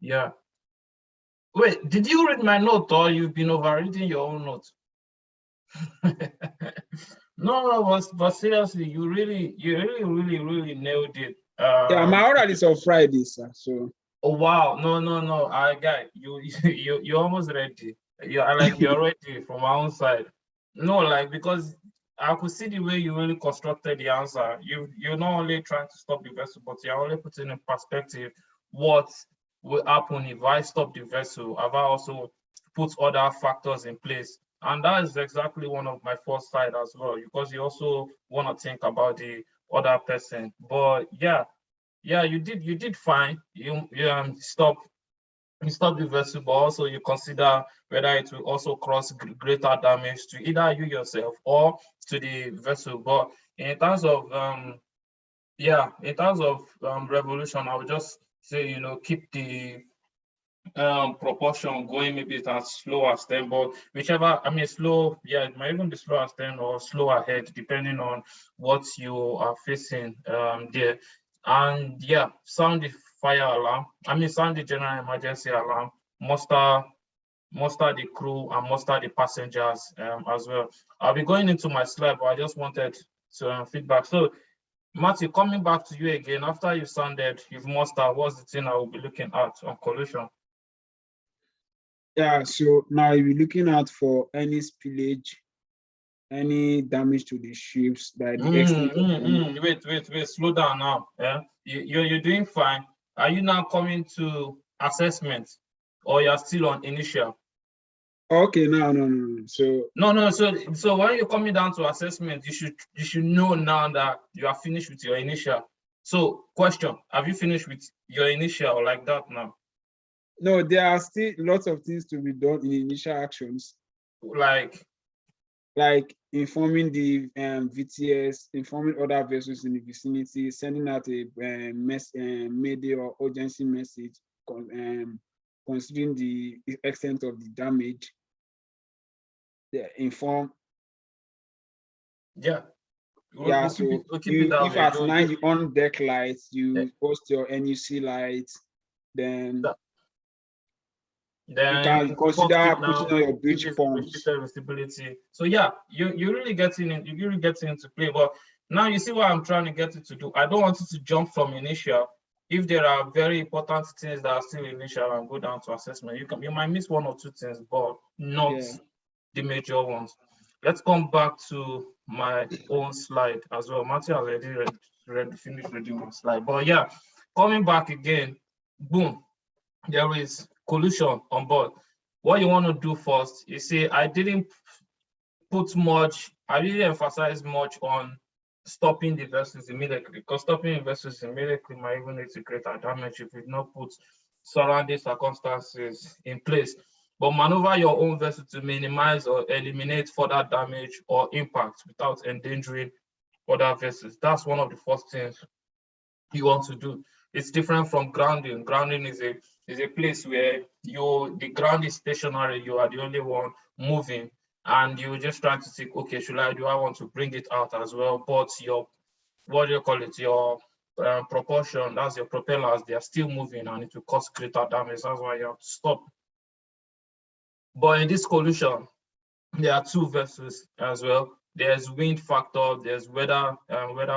Yeah. Wait, did you read my note or you've been overreading your own note? No, but seriously, you really nailed it. Yeah, my oral is on Friday, sir. So Oh wow, no, I got you. You're almost ready. You're ready from my own side. No, like because I could see the way you really constructed the answer. You're not only trying to stop the vessel, but you're only putting in perspective what will happen if I stop the vessel. Have I also put other factors in place? And that is exactly one of my first side as well, because you also want to think about the other person. But yeah, you did fine. You stop the vessel, but also you consider whether it will also cause greater damage to either you yourself or to the vessel. But in terms of revolution, I would just say, keep the proportion going, maybe it's as slow as 10, but whichever, I mean, slow, yeah, it might even be slow as 10 or slow ahead, depending on what you are facing there. And yeah, sound the fire alarm, I mean, sound the general emergency alarm, muster muster the crew and muster the passengers as well. I'll be going into my slide, but I just wanted to feedback. So Matthew, coming back to you again, after you've sounded, you've mustered, what's the thing I will be looking at on collision? yeah, so now you're looking out for any spillage, any damage to the ships by the extent of Wait, slow down now. Yeah, you're doing fine. Are you now coming to assessment, or you're still on initial? Okay, no. So No. So when you're coming down to assessment, you should know now that you are finished with your initial. So question: have you finished with your initial like that now? no, there are still lots of things to be done in initial actions, Like like informing the VTS, informing other vessels in the vicinity, sending out a mayday or urgency message, considering the extent of the damage. Yeah, inform. yeah, Yeah, we'll keep it that if way. at You, night you on deck lights, eh, you post your NUC lights, then that- you then can post it consider putting now. on your Give breach it pumps. restricted visibility. So yeah, you're really getting into play. But now you see what I'm trying to get you to do. I don't want you to jump from initial. If there are very important things that are still initial and go down to assessment, you might miss one or two things, but not Yeah. the major ones. Let's come back to my own slide as well. Matthew has already finished reading my slide. But yeah, coming back again, boom, there is collision on board. What you want to do first is say, I didn't emphasize much on stopping the vessels immediately, because stopping the vessels immediately might even lead to greater damage if you not put surrounding circumstances in place. But maneuver your own vessel to minimize or eliminate further damage or impact without endangering other vessels. That's one of the first things you want to do. It's different from grounding. Grounding is a place where the ground is stationary, you are the only one moving, and you're just trying to think, okay, do I want to bring it out as well? But your what do you call it? Your propulsion, that's your propellers, they are still moving and it will cause greater damage. That's why you have to stop. But in this collision, there are two vessels as well. There's wind factor, there's weather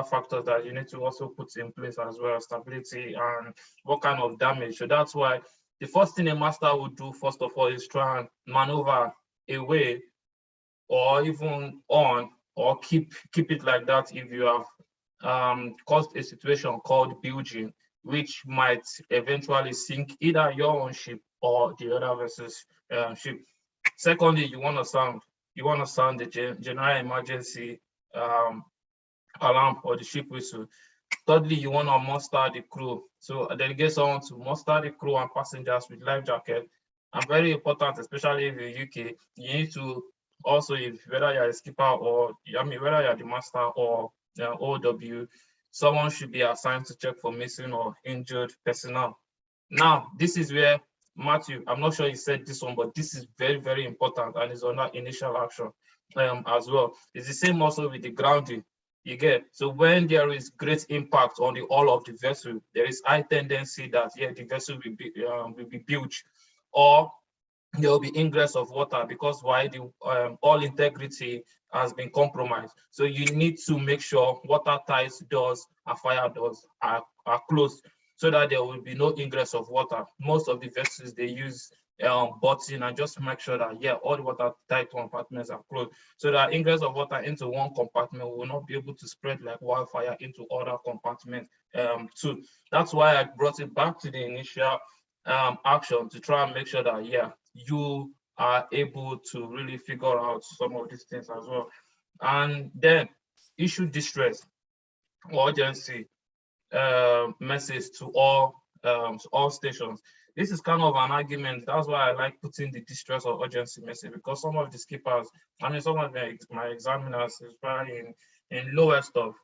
factors that you need to also put in place as well, stability and what kind of damage. So that's why the first thing a master would do, first of all, is try and maneuver away or even on, or keep it like that if you have caused a situation called bilging, which might eventually sink either your own ship or the other vessel's ship. Secondly, you want to sound the general emergency um, alarm or the ship whistle. Thirdly, you want to muster the crew. So delegate someone to muster the crew and passengers with life jacket. And very important, especially if you're UK, you need to also, if whether you're a skipper or whether you're the master or OW, someone should be assigned to check for missing or injured personnel. Now, this is where Matthew, I'm not sure you said this one, but this is very, very important and is on that initial action as well. It's the same also with the grounding. You get, so when there is great impact on the hull of the vessel, there is high tendency that the vessel will be bilged, or there will be ingress of water, because why? The hull integrity has been compromised. So you need to make sure watertight doors and fire doors are closed, so that there will be no ingress of water. Most of the vessels, they use button, and just make sure that all the watertight compartments are closed, so that ingress of water into one compartment will not be able to spread like wildfire into other compartments too. That's why I brought it back to the initial action, to try and make sure that you are able to really figure out some of these things as well. And then issue distress or urgency message to all stations. This is kind of an argument. That's why I like putting the distress or urgency message, because some of the skippers, some of my examiners, especially in lower stuff,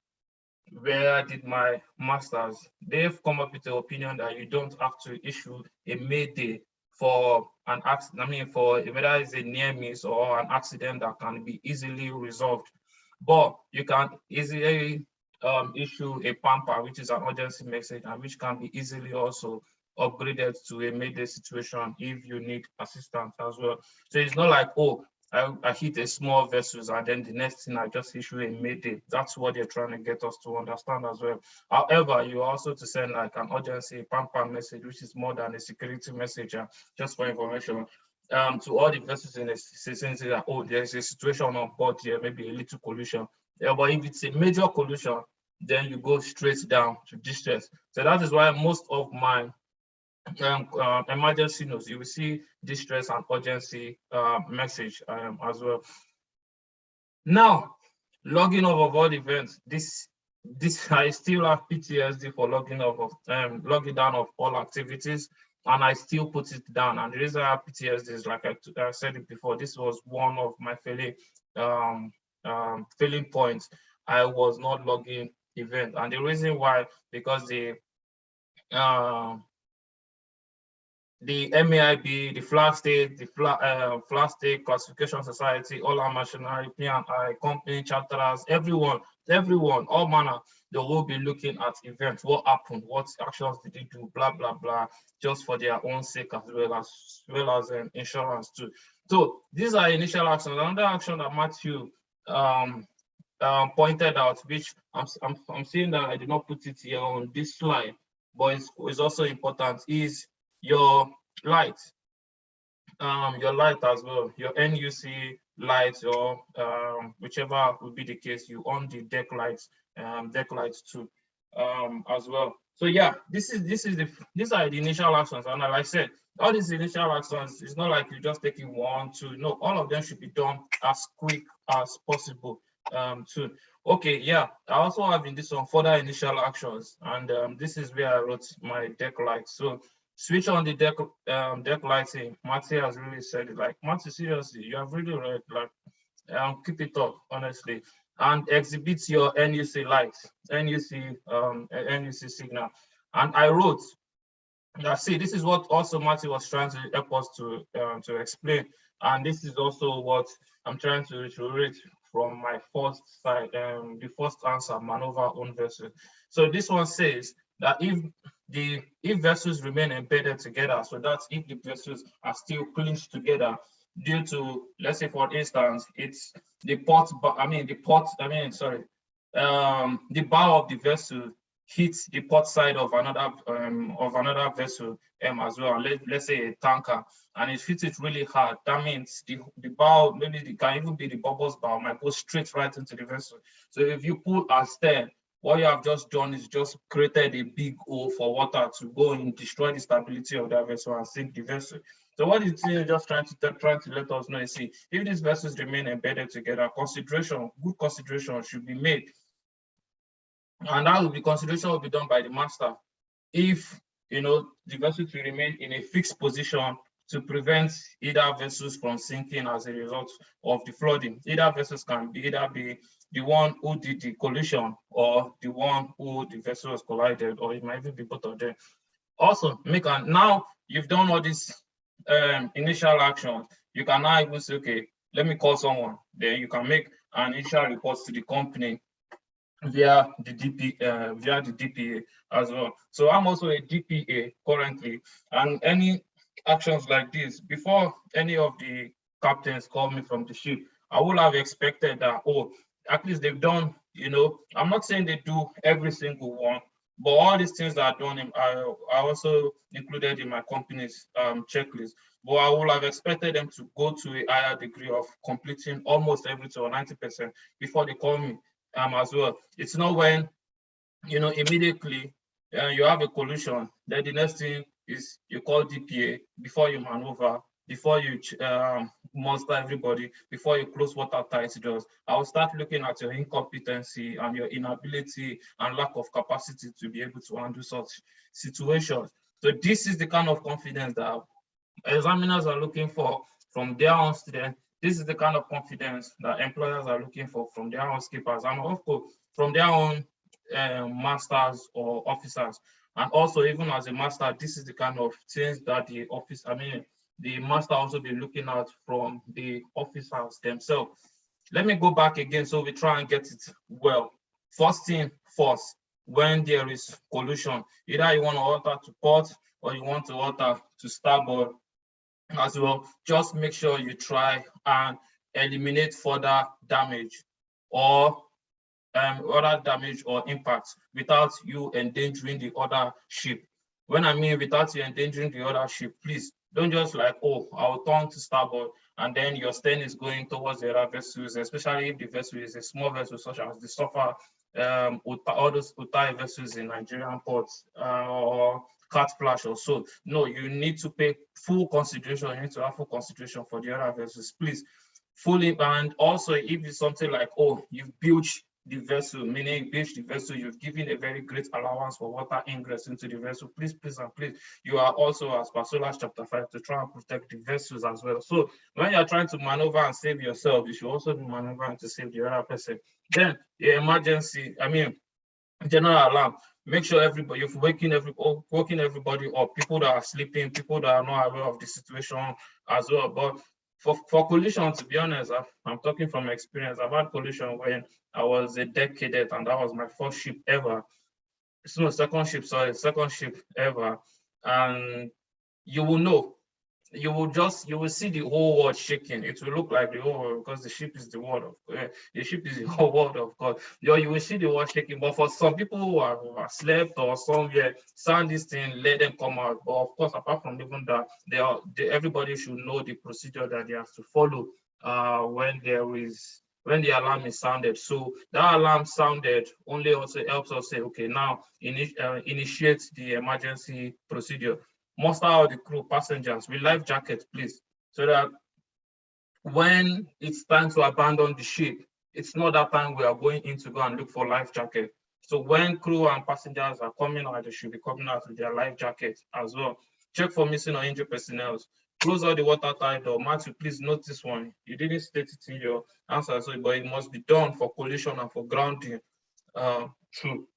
where I did my master's, they've come up with the opinion that you don't have to issue a mayday for an accident. For whether it's a near miss or an accident that can be easily resolved, but you can easily issue a pamper, which is an urgency message, and which can be easily also upgraded to a mayday situation if you need assistance as well. So it's not like, oh, I hit a small vessels and then the next thing I just issue a mayday. That's what they're trying to get us to understand as well. However, you also to send like an urgency pamper message, which is more than a security message, just for information, to all the vessels in the vicinity that, oh, there's a situation on board here, maybe a little collision. But if it's a major collision, then you go straight down to distress. So that is why most of my emergency notes, you will see distress and urgency message as well. Now, logging off of all events. This I still have PTSD for logging down of all activities, and I still put it down. And the reason I have PTSD is, like I said it before, this was one of my failing points. I was not logging event, and the reason why, because the MAIB, the Flag State, the Flag State Classification Society, all our machinery, P&I, company, charterers, everyone, all manner, they will be looking at events, what happened, what actions did they do, blah, blah, blah, just for their own sake, as well as insurance too. So these are initial actions. Another action that Matthew pointed out, which I'm saying that I did not put it here on this slide, but it's also important, is your light as well, your NUC lights, or whichever would be the case, you on the deck lights too as well. So these are the initial actions, and like I said, all these initial actions, it's not like you just taking 1, 2, no, all of them should be done as quick as possible too. Okay, I also have in this one further initial actions, and this is where I wrote my deck lights. So switch on the deck lighting. Matthew has really said it. Like, Matthew, seriously, you have really read, like, keep it up, honestly, and exhibit your NUC lights, NUC signal. And I wrote, see, this is what also Matthew was trying to help us to explain, and this is also what I'm trying to reiterate from my first side, the first answer, maneuver own vessel. So this one says that if vessels remain embedded together, so that's if the vessels are still clinched together due to, let's say, for instance, it's the bow of the vessel hits the port side of another vessel as well. Let's say a tanker, and it hits it really hard. That means the bow, maybe it can even be the bubbles bow, might go straight right into the vessel. So if you pull astern, what you have just done is just created a big hole for water to go and destroy the stability of that vessel and sink the vessel. So what is it just trying to let us know is, see, if these vessels remain embedded together, good consideration should be made, and that consideration will be done by the master. If the vessels will remain in a fixed position to prevent either vessels from sinking as a result of the flooding. Either vessels can either be the one who did the collision or the one who the vessel was collided, or it might even be both of them. Also, now you've done all these initial actions, you can now even say, okay, let me call someone. Then you can make an initial report to the company via the DPA as well. So I'm also a DPA currently, and any actions like this, before any of the captains call me from the ship, I would have expected that, oh, at least they've done, I'm not saying they do every single one, but all these things that are done, I also included in my company's checklist. But I would have expected them to go to a higher degree of completing almost everything, or 90%, before they call me as well. It's not when, immediately you have a collision, then the next thing is you call DPA before you maneuver, before you muster everybody, before you close watertight doors. I will start looking at your incompetency and your inability and lack of capacity to be able to handle such situations. So this is the kind of confidence that examiners are looking for from their own students. This is the kind of confidence that employers are looking for from their own skippers, and of course from their own masters or officers. And also, even as a master, this is the kind of things that the master also be looking at from the officers themselves. Let me go back again so we try and get it well. First thing first, when there is collision, either you want to alter to port or you want to alter to starboard as well, just make sure you try and eliminate further damage or impact without you endangering the other ship. When I mean without you endangering the other ship, please don't just like, oh, I'll turn to starboard and then your stern is going towards the other vessels, especially if the vessel is a small vessel such as the Suffer, all those Utai vessels in Nigerian ports, or Cat Flash or so. No, you need to pay full consideration. You need to have full consideration for the other vessels, please. Fully, and also if it's something like, oh, you've built the vessel, meaning you built the vessel, you've given a very great allowance for water ingress into the vessel, please, please, and please, you are also, as per Solas chapter 5, to try and protect the vessels as well. So when you're trying to maneuver and save yourself, you should also be maneuvering to save the other person. Then the emergency, general alarm, make sure everybody, you're waking everybody up, people that are sleeping, people that are not aware of the situation as well. But for collision, to be honest, I'm talking from experience. I've had collision when I was a deck cadet, and that was my first ship ever. It's no second ship ever. And you will know, you will see the whole world shaking. It will look like the whole world, because the ship is the word of the ship is the whole world of God. You will see the world shaking. But for some people who are slept or somewhere, sound this thing, let them come out. But of course, apart from even that, everybody should know the procedure that they have to follow when the alarm is sounded. So that alarm sounded only also helps us say, okay, now initiate the emergency procedure. Muster out the crew, passengers with life jackets, please, so that when it's time to abandon the ship, it's not that time we are going in to go and look for life jacket. So when crew and passengers are coming out, they should be coming out with their life jackets as well. Check for missing or injured personnel. Close all the watertight door. Matthew, please note this one. You didn't state it in your answer, so but it must be done for collision and for grounding. True.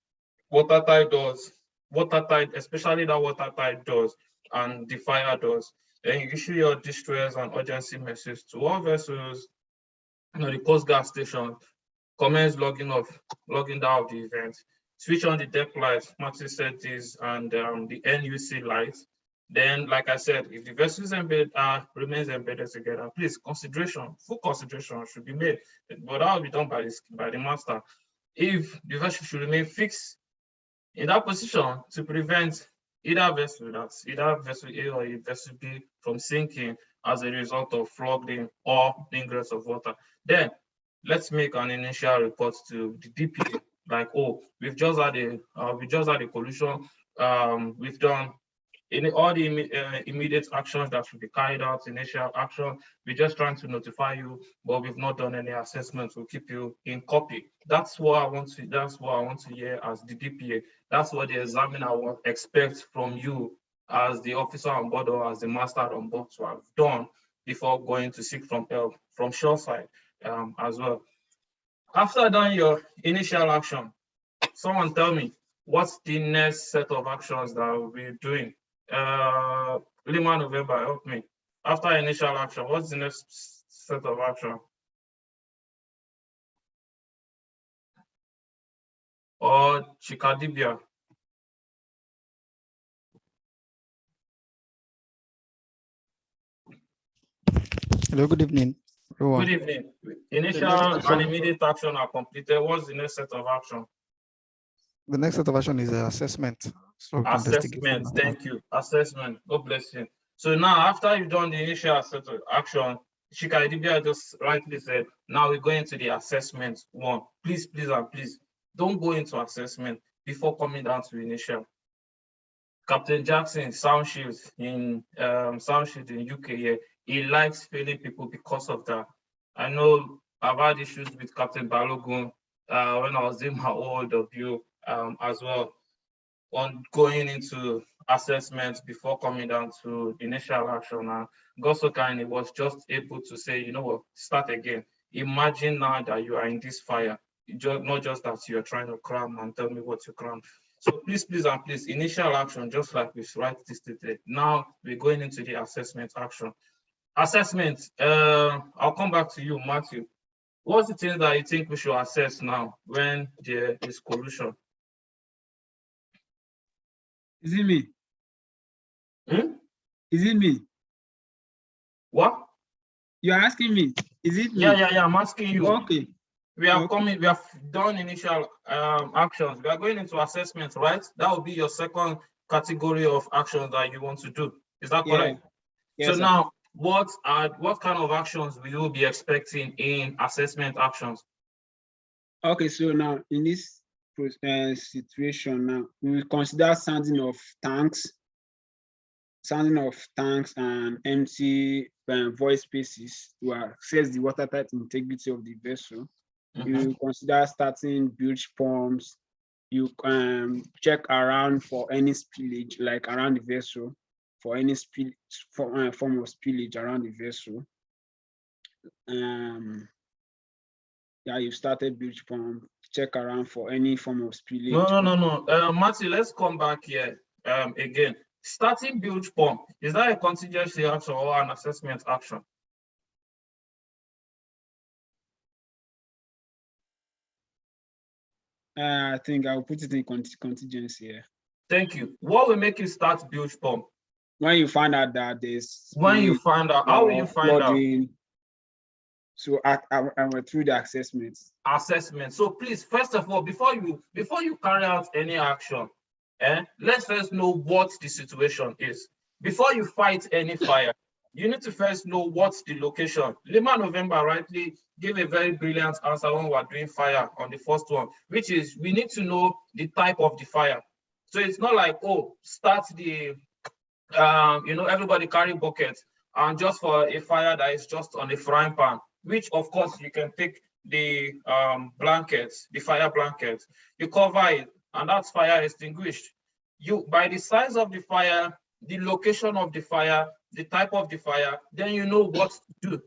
Watertight doors, watertight, especially that watertight doors and the fire doors. Then you issue your distress and urgency message to all vessels, the Coast Guard station, commence logging down of the event. Switch on the deck lights, Matthew said this, and the NUC lights. Then, like I said, if the vessels remains embedded together, please, full consideration should be made, but that will be done by the master. If the vessel should remain fixed in that position to prevent either vessel A or a vessel B from sinking as a result of flooding or ingress of water. Then let's make an initial report to the DPA, like, oh, we've just had a collision. We've done all the immediate actions that should be carried out, initial action. We're just trying to notify you, but we've not done any assessments. We'll keep you in copy. That's what I want to hear as the DPA. That's what the examiner will expect from you as the officer on board or as the master on board to have done before going to seek from help from shore side as well. After done your initial action, someone tell me, what's the next set of actions that we'll be doing? Lima November, help me. After initial action, what's the next set of action? or Chikadibia? Hello, good evening, everyone. Good evening. Initial and immediate action are completed. What's the next set of action? The next set of action is assessment. So Assessment. Thank you. Assessment. God bless you. So now, after you've done the initial set of action, Chika Idibia just rightly said, now we're going to the assessment one. Please, and please, don't go into assessment before coming down to initial. Captain Jackson, Sound Shields in UK here, he likes failing people because of that. I know I've had issues with Captain Balogun when I was doing my OW as well, on going into assessment before coming down to initial action. And God so kind, was just able to say, you know what, start again. Imagine now that you are in this fire, not just that you're trying to cram and tell me what you cram. So please, and please, initial action, just like we rightly stated. Now we're going into the assessment action. Assessment, I'll come back to you, Matthew. What's the thing that you think we should assess now when there is collusion? Is it me? Is it me? What? You're asking me? Is it me? Yeah. I'm asking you. Okay. We have done initial actions. We are going into assessment, right? That will be your second category of actions that you want to do. Is that correct? Yes, so sir. Now, what kind of actions will you be expecting in assessment actions? Okay, so now in this situation now, we will consider sounding of tanks and empty void spaces to assess the watertight integrity of the vessel. You consider starting bilge pumps. You check around for any spillage, like around the vessel, for any form of spillage around the vessel. Yeah, you started bilge pump. Check around for any form of spillage. No. Matthew, let's come back here again. Starting bilge pump, is that a contingency action or an assessment action? I think I'll put it in contingency here. Thank you. What will make you start bilge pump? When you find out that there's how will you find out? So I went through the assessments. Assessment. So please, first of all, before you carry out any action, let's first know what the situation is. Before you fight any fire, you need to first know what's the location. Lima November rightly gave a very brilliant answer when we were doing fire on the first one, which is we need to know the type of the fire. So it's not like, oh, start the, everybody carry buckets and just for a fire that is just on a frying pan, which of course you can take the blankets, the fire blankets, you cover it, and that's fire extinguished. You, by the size of the fire, the location of the fire, the type of the fire, then you know what to do.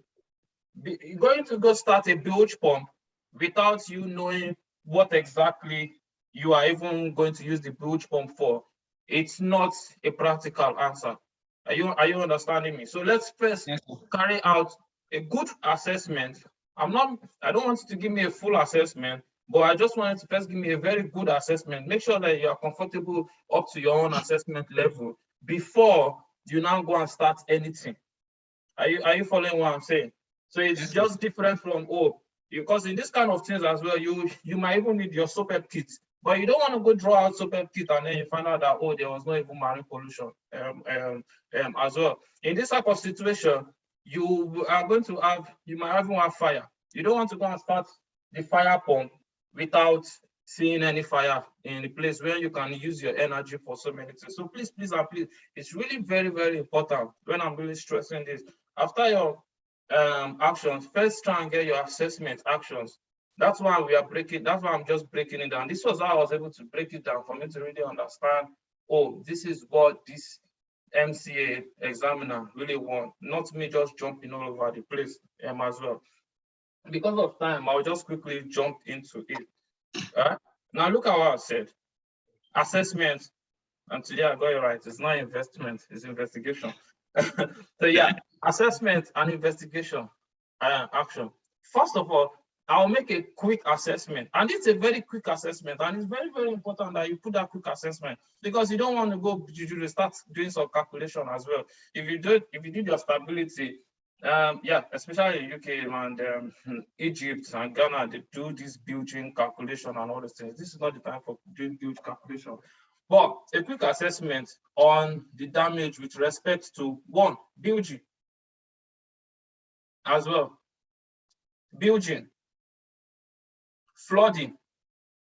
You're going to go start a bilge pump without you knowing what exactly you are even going to use the bilge pump for. It's not a practical answer. Are you understanding me? So let's first carry out a good assessment. I don't want you to give me a full assessment, but I just wanted to first give me a very good assessment. Make sure that you are comfortable up to your own assessment level before you now go and start anything. Are you following what I'm saying? So it's just different from because in this kind of things as well, you might even need your SOPEP kit, but you don't want to go draw out SOPEP kit and then you find out that there was not even marine pollution as well. In this type of situation, you might even have fire. You don't want to go and start the fire pump without seeing any fire in the place where you can use your energy for so many things. So please, it's really very, very important when I'm really stressing this. After your actions, first try and get your assessment actions. That's why I'm just breaking it down. This was how I was able to break it down for me to really understand, this is what this MCA examiner really want, not me just jumping all over the place as well. Because of time, I'll just quickly jump into it. Now look at what I said. Assessment, and today I got it right. It's not investment, it's investigation. So yeah, assessment and investigation action. First of all, I'll make a quick assessment. And it's a very quick assessment. And it's very, very important that you put that quick assessment, because you don't want to go to start doing some calculation as well. If you do your stability, yeah, especially UK and Egypt and Ghana, they do this building calculation and all those things. This is not the time for doing build calculation. But a quick assessment on the damage with respect to one, building as well. Building, flooding.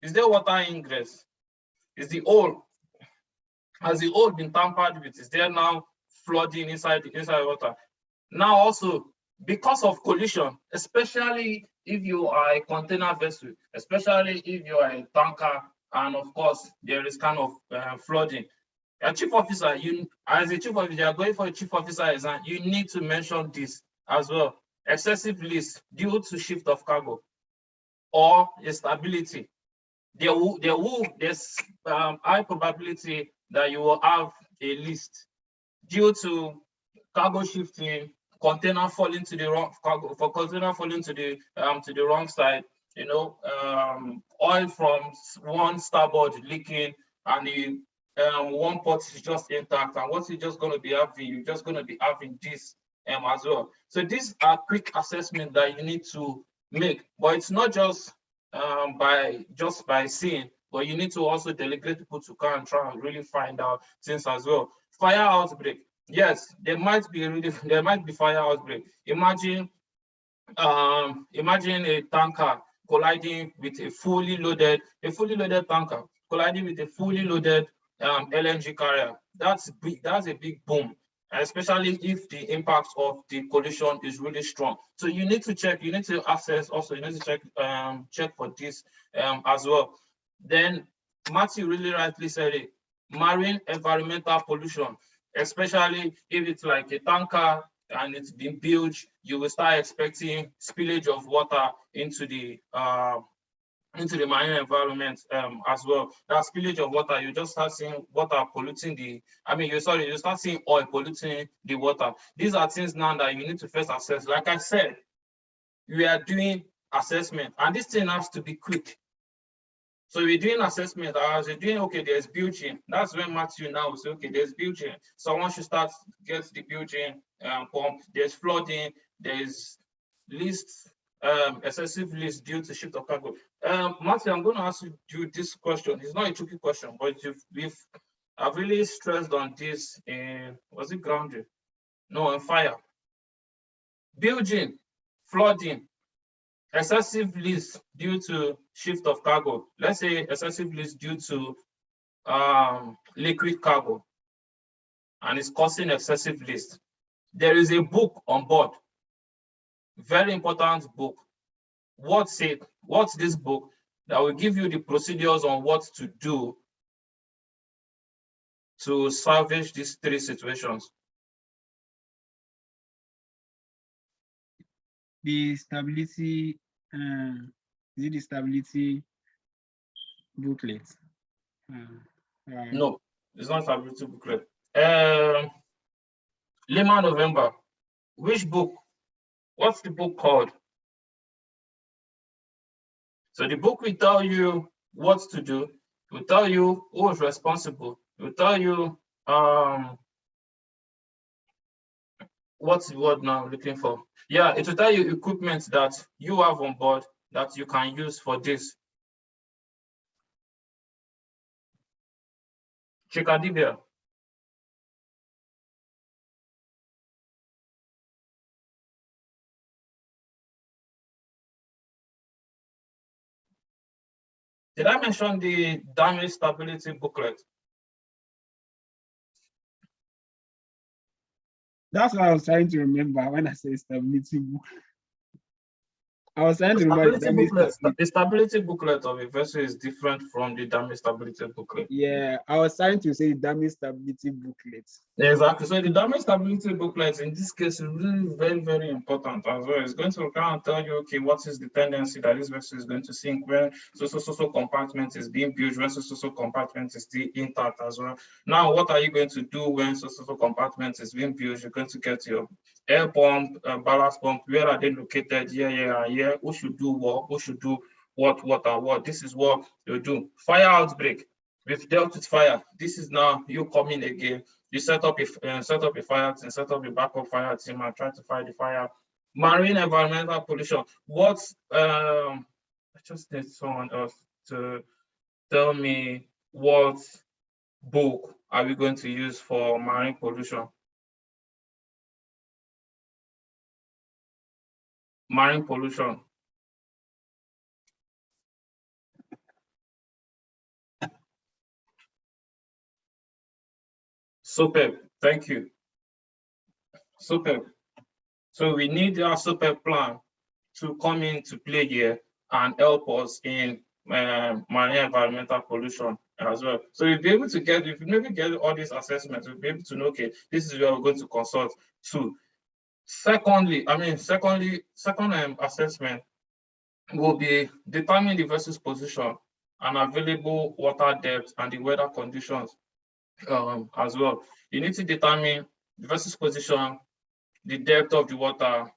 Is there water ingress? Is the hole, has the hole been tampered with? Is there now flooding inside water? Now also, because of collision, especially if you are a container vessel, especially if you are a tanker, and of course there is kind of flooding. A chief officer, as a chief officer, you are going for a chief officer exam, you need to mention this as well. Excessive list due to shift of cargo or instability. There's high probability that you will have a list due to cargo shifting, container falling to the wrong to the wrong side, oil from one starboard leaking, and the one port is just intact, and what you're just going to be having, you're just going to be having this as well. So these are quick assessment that you need to make, but it's not just by seeing, but you need to also delegate people to come and try and really find out things as well. Fire outbreak. Yes, there might be fire outbreak. Imagine a tanker colliding with a fully loaded tanker colliding with a fully loaded LNG carrier. That's a big boom, especially if the impact of the collision is really strong. So you need to check, you need to assess also, you need to check for this as well. Then Matthew really rightly said it, marine environmental pollution, especially if it's like a tanker and it's been built, you will start expecting spillage of water into the marine environment as well. That spillage of water, you just start seeing water polluting you start seeing oil polluting the water. These are things now that you need to first assess. Like I said, we are doing assessment, and this thing has to be quick. So we're doing assessment, as you're doing, okay, there's building. That's when Matthew now will say, okay, there's building. Someone should start get the building pump. There's flooding, there's excessive list due to shift of cargo. Matthew, I'm going to ask you this question. It's not a tricky question, but I've really stressed on this in, was it grounded? No, in fire. Building, flooding, excessive list due to shift of cargo. Let's say excessive list due to liquid cargo, and it's causing excessive list. There is a book on board, very important book. What's this book that will give you the procedures on what to do to salvage these three situations? The stability, is it the stability booklet? No, it's not stability booklet. Lima November. Which book? What's the book called? So the book will tell you what to do. It will tell you who is responsible. It will tell you what's the word now I'm looking for? Yeah, it will tell you equipment that you have on board that you can use for this. Chikadibia. Did I mention the damage stability booklet? That's what I was trying to remember when I say stability book. I was trying to remember the stability booklet of a vessel is different from the damage stability booklet. Yeah, I was trying to say damage stability booklet. Exactly. So the damage stability booklet in this case is really very, very important as well. It's going to kind of tell you, okay, what is the tendency that this vessel is going to sink when so compartment is being built, when so compartment is still intact as well. Now, what are you going to do when so compartment is being built? You're going to get your air pump, ballast pump. Where are they located? Here, here, who should do what, who should do what, and what. This is what you do. Fire outbreak. We've dealt with fire. This is now you coming again. You set up a fire team, set up a backup fire team, and try to fight the fire. Marine environmental pollution. I just need someone else to tell me what book are we going to use for marine pollution? Marine pollution. Superb, thank you. Superb. So we need our superb plan to come into play here and help us in marine environmental pollution as well. So you'll be able to get, if you maybe get all these assessments, you'll be able to know, okay, this is where we're going to consult to. Second assessment will be determine the vessel's position and available water depth and the weather conditions as well. You need to determine the vessel's position, the depth of the water,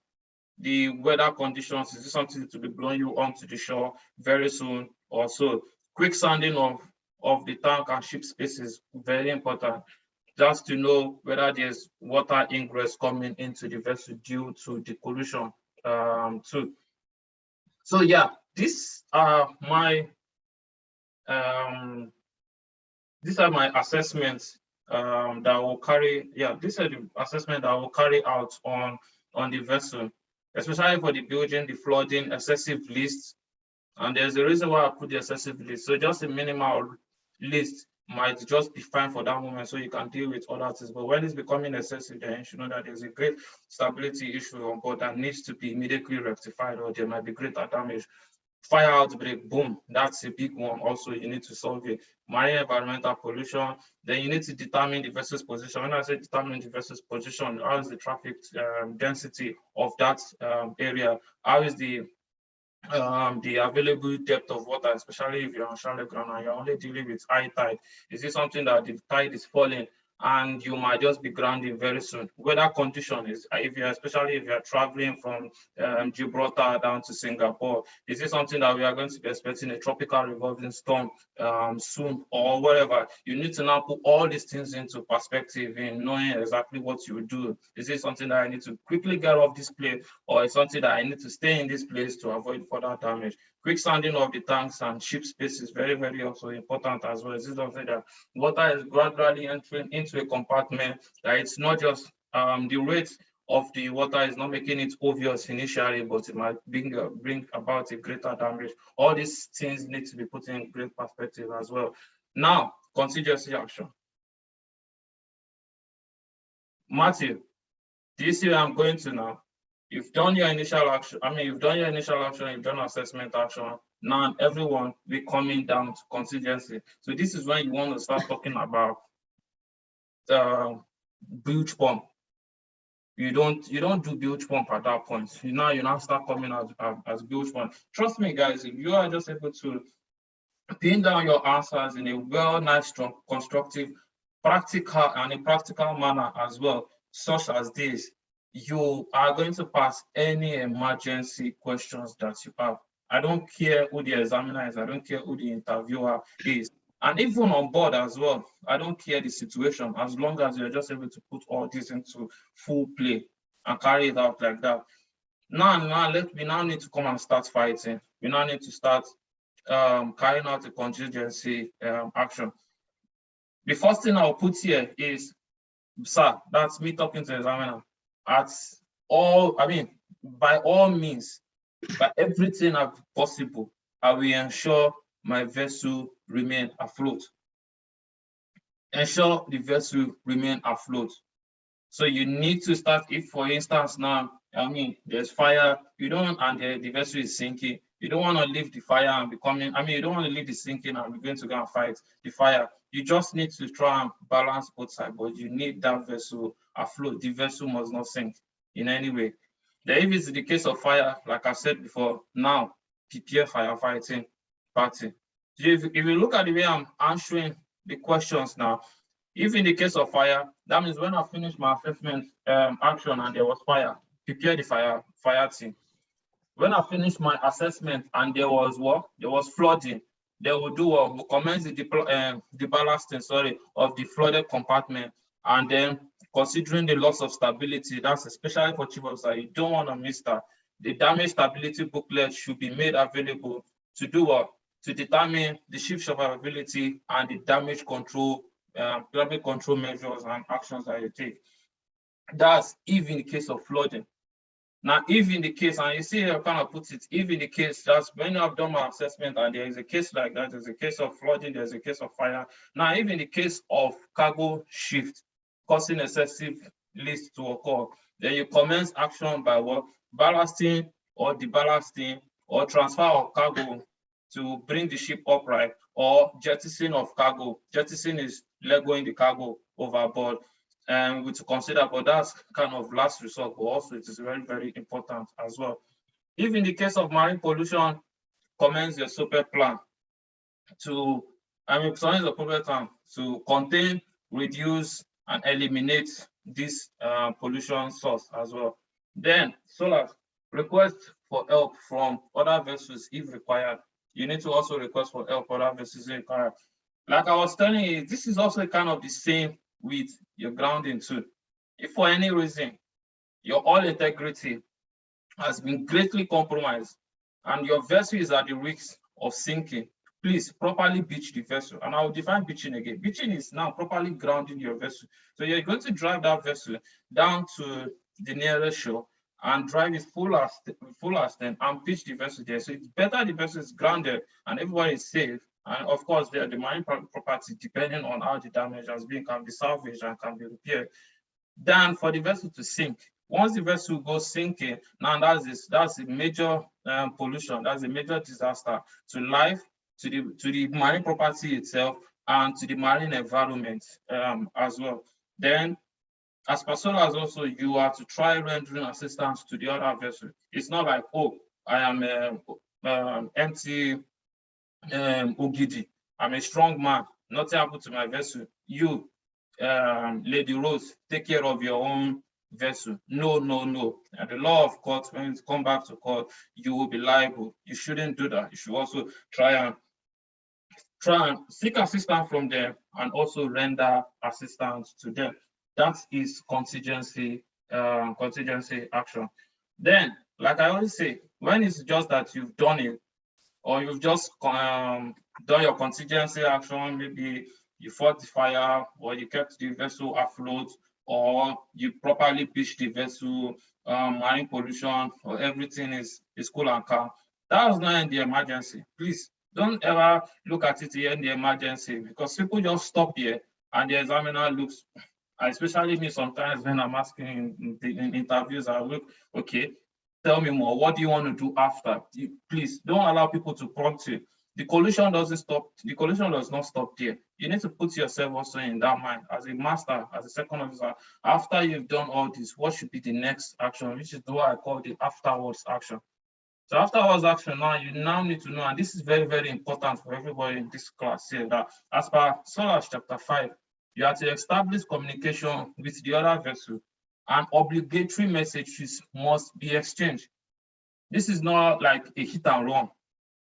the weather conditions. Is this something to be blowing you onto the shore very soon or so? Quick sounding of the tank and ship spaces, very important, just to know whether there's water ingress coming into the vessel due to the pollution too. So yeah, these are my assessments that will carry. Yeah, these are the assessments that will carry out on the vessel, especially for the building, the flooding, excessive list. And there's a reason why I put the excessive list. So just a minimal list might just be fine for that moment, so you can deal with other things. But when it's becoming excessive, then you should know that there's a great stability issue on board that needs to be immediately rectified, or there might be greater damage. Fire outbreak, boom, that's a big one. Also, you need to solve it. Marine environmental pollution, then you need to determine the vessel's position. When I say determine the vessel's position, how is the traffic density of that area? How is the available depth of water, especially if you're on shallow ground and you're only dealing with high tide? Is it something that the tide is falling and you might just be grounding very soon? Weather condition is, especially if you're traveling from Gibraltar down to Singapore, is it something that we are going to be expecting a tropical revolving storm soon or whatever? You need to now put all these things into perspective in knowing exactly what you do. Is it something that I need to quickly get off this place, or is something that I need to stay in this place to avoid further damage? Quick sounding of the tanks and ship space is very, very also important as well. Is it something that water is gradually entering into a compartment, that it's not just the rate of the water is not making it obvious initially, but it might bring about a greater damage? All these things need to be put in great perspective as well. Now, contingency action. Matthew, do you see where I'm going to now? You've done your initial action. You've done assessment action. Now everyone will coming down to contingency. So this is when you want to start talking about bilge pump. You don't do bilge pump at that point. You now start coming out as bilge pump. Trust me, guys, if you are just able to pin down your answers in a nice, strong, constructive, practical manner as well, such as this, you are going to pass any emergency questions that you have. I don't care who the examiner is. I don't care who the interviewer is. And even on board as well, I don't care the situation, as long as you're just able to put all this into full play and carry it out like that. Now we now need to come and start fighting. We now need to start carrying out a contingency action. The first thing I'll put here is, sir, that's me talking to the examiner. By all means, by everything possible, I will ensure my vessel remain afloat. Ensure the vessel remain afloat. So you need to start, if for instance now, there's fire, and the vessel is sinking, you don't want to leave the fire and you don't want to leave the sinking and be going to go and fight the fire. You just need to try and balance both sides, but you need that vessel afloat. The vessel must not sink in any way. Then if it's the case of fire, like I said before, now prepare firefighting party. If you look at the way I'm answering the questions now, if in the case of fire, that means when I finish my assessment action and there was fire, prepare the fire team. When I finished my assessment and there was what? There was flooding. They will do what? We'll commence the ballasting, of the flooded compartment, and then considering the loss of stability, that's especially for chief officer, you don't want to miss that. The damage stability booklet should be made available to do what? To determine the ship survivability and the damage control measures and actions that you take. That's if in the case of flooding. Now, if in the case, and you see here, I kind of put it, if in the case, that's when I've done my assessment and there is a case like that, there's a case of flooding, there's a case of fire. Now, if in the case of cargo shift causing excessive leaks to occur, then you commence action by what? Ballasting or deballasting or transfer of cargo to bring the ship upright, or jettisoning of cargo. Jettisoning is legoing the cargo overboard. And we to consider, but that's kind of last resort, but also it is very, very important as well. If in the case of marine pollution, commence your SOPE plan to, the appropriate time to contain, reduce, and eliminate this pollution source as well. Then, SOLAS, request for help from other vessels if required. You need to also request for help from other vessels if required. Like I was telling you, this is also kind of the same with your grounding too. If for any reason your oil integrity has been greatly compromised and your vessel is at the risk of sinking, please properly beach the vessel. And I will define beaching again. Beaching is now properly grounding your vessel. So you're going to drive that vessel down to the nearest shore and drive it full extent and pitch the vessel there. So it's better the vessel is grounded and everybody is safe. And of course, the marine property, depending on how the damage has been, can be salvaged and can be repaired, than for the vessel to sink. Once the vessel goes sinking, now that's a major pollution, that's a major disaster to life, to the marine property itself, and to the marine environment as well. Then, as per SOLAS also, you are to try rendering assistance to the other vessel. It's not like, oh, I am empty Ogidi, I'm a strong man, nothing happened to my vessel. You, Lady Rose, take care of your own vessel. No. And the law of court, when it come back to court, you will be liable. You shouldn't do that. You should also try and seek assistance from them and also render assistance to them. That is contingency action. Then, like I always say, when it's just that you've done it, or you've just done your contingency action, maybe you fought the fire, or you kept the vessel afloat, or you properly beached the vessel, marine pollution, or everything is cool and calm. That was not in the emergency. Please don't ever look at it here in the emergency, because people just stop here and the examiner looks, especially me sometimes when I'm asking in interviews, I look, okay, tell me more. What do you want to do after? Please don't allow people to prompt you. The collision doesn't stop. The collision does not stop there. You need to put yourself also in that mind as a master, as a second officer. After you've done all this, what should be the next action, which is what I call the afterwards action. So afterwards action, now you now need to know, and this is very, very important for everybody in this class here, that as per SOLAS chapter 5, you have to establish communication with the other vessel, and obligatory messages must be exchanged. This is not like a hit and run.